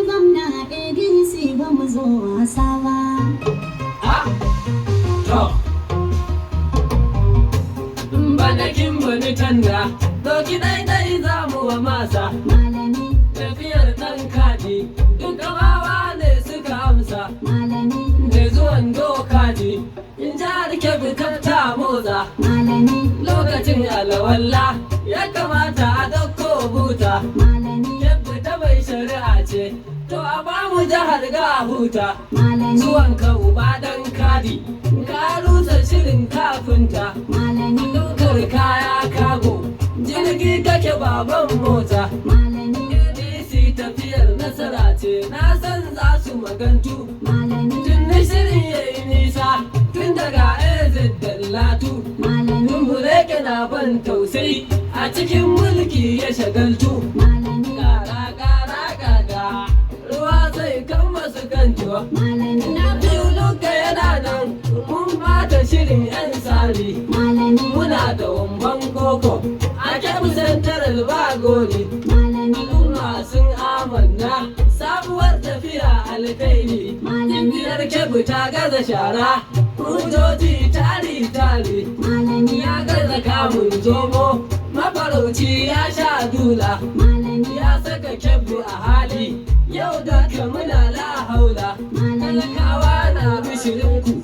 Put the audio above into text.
gwamna ADC ba mu zo wasa ba. Banakin bani tanda, doki ɗaiɗai za mu wa masa. Malami, Tafiyar ɗan kaji, duk gabawa ne suka amsa. malami, Da zuwan doka ne, in jihar Kebbi ta motsa. malami, Lokacin alawalla, ya kamata a ɗauko buta. malami, Kebbi ta bai shari'a ce, to a ba mu jihar ga huta. malami, Zuwan ka uba ɗan kadi, ka rusa shirin kafinta. malami, Ɗaukar kaya kago, jirgi kake baban mota. malami, ADC tafiyar nasara ce, na san za su magantu. malami, Tun da shirin ya yi nisa, tun daga ezid da latu. malami, Bureke na ban tausayi, a cikin mulki ya shagaltu. malami, Kara kara gada, ruwa sai kan masu kantuwa. malami, Na biyu luka yana nan, mun bata shirin 'yan sari. malami, Muna da wamban koko, a kyabu santaral ba goli. malami, Al'umma sun amanna, sabuwar tafiya alkairi. Jam'iyyar Kebbi ta gaza shara, hujjoji tari-tari. malami, Ya gaza kamun zomo, mafarauci ya sha dula. malami, Ya saka Kebbi a hali, yau da muna la haula. malami, Talakawa na bishirinku,